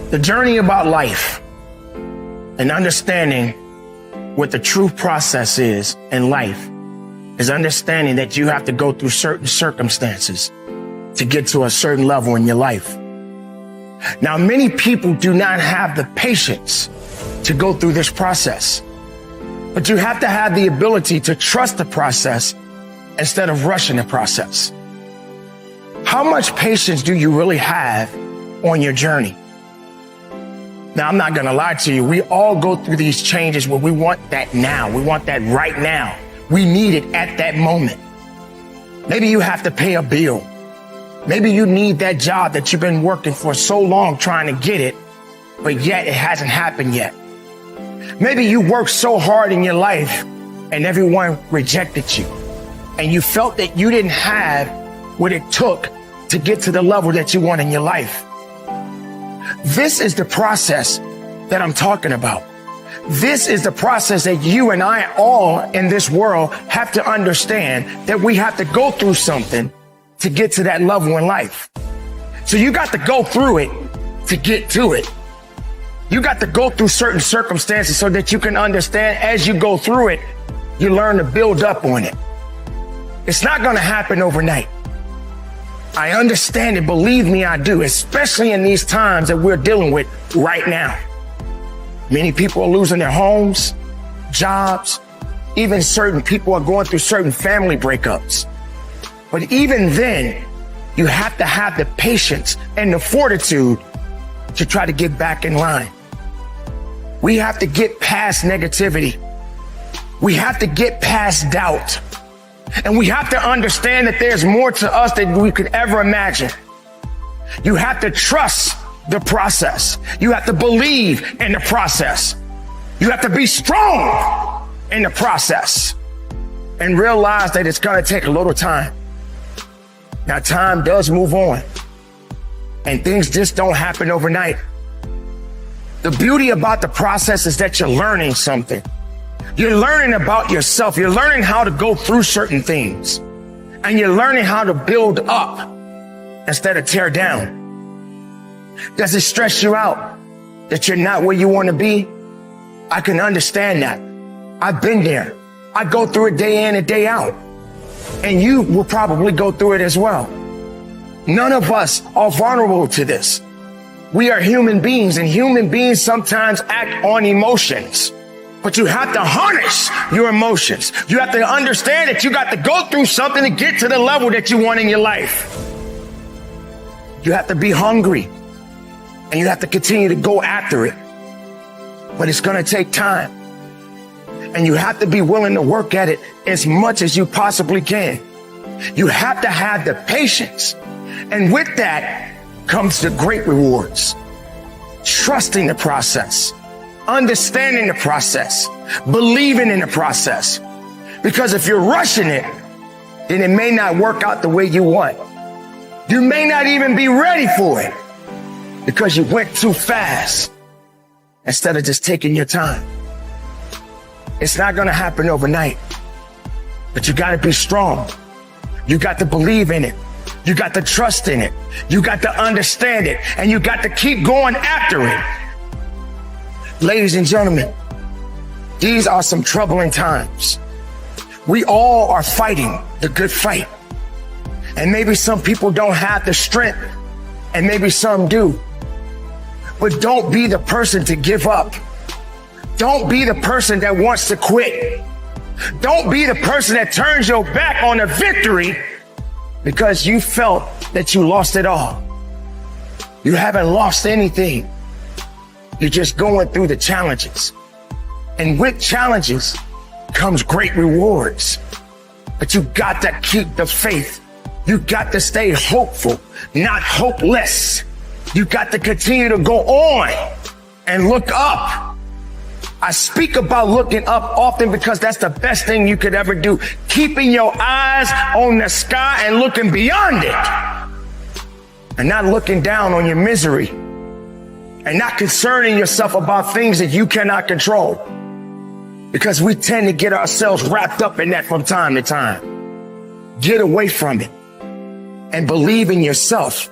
The journey about life and understanding what the true process is in life is understanding that you have to go through certain circumstances to get to a certain level in your life. Now, many people do not have the patience to go through this process, but you have to have the ability to trust the process instead of rushing the process. How much patience do you really have on your journey? Now, I'm not going to lie to you. We all go through these changes where we want that now. We want that right now. We need it at that moment. Maybe you have to pay a bill. Maybe you need that job that you've been working for so long trying to get it, but yet it hasn't happened yet. Maybe you worked so hard in your life and everyone rejected you, and you felt that you didn't have what it took to get to the level that you want in your life. This is the process that I'm talking about. This is the process that you and I all in this world have to understand, that we have to go through something to get to that level in life. So you got to go through it to get to it. You got to go through certain circumstances so that you can understand as you go through it, you learn to build up on it. It's not going to happen overnight. I understand it. Believe me, I do, especially in these times that we're dealing with right now. Many people are losing their homes, jobs. Even certain people are going through certain family breakups. But even then, you have to have the patience and the fortitude to try to get back in line. We have to get past negativity. We have to get past doubt. And we have to understand that there's more to us than we could ever imagine. You have to trust the process. You have to believe in the process. You have to be strong in the process and realize that it's going to take a little time. Now, time does move on and things just don't happen overnight. The beauty about the process is that you're learning something. You're learning about yourself. You're learning how to go through certain things, and you're learning how to build up instead of tear down. Does it stress you out that you're not where you want to be? I can understand that. I've been there. I go through it day in and day out, and you will probably go through it as well. None of us are vulnerable to this. We are human beings, and human beings sometimes act on emotions. But you have to harness your emotions. You have to understand that you got to go through something to get to the level that you want in your life. You have to be hungry, and you have to continue to go after it. But it's going to take time. And you have to be willing to work at it as much as you possibly can. You have to have the patience. And with that comes the great rewards. Trusting the process. Understanding the process, believing in the process. Because if you're rushing it, then it may not work out the way you want. You may not even be ready for it because you went too fast instead of just taking your time. It's not going to happen overnight, but you got to be strong. You got to believe in it. You got to trust in it. You got to understand it, and you got to keep going after it. Ladies and gentlemen, these are some troubling times. We all are fighting the good fight. And maybe some people don't have the strength, and maybe some do. But don't be the person to give up. Don't be the person that wants to quit. Don't be the person that turns your back on a victory because you felt that you lost it all. You haven't lost anything. You're just going through the challenges. And with challenges comes great rewards. But you got to keep the faith. You got to stay hopeful, not hopeless. You got to continue to go on and look up. I speak about looking up often because that's the best thing you could ever do. Keeping your eyes on the sky and looking beyond it. And not looking down on your misery. And not concerning yourself about things that you cannot control. Because we tend to get ourselves wrapped up in that from time to time. Get away from it and believe in yourself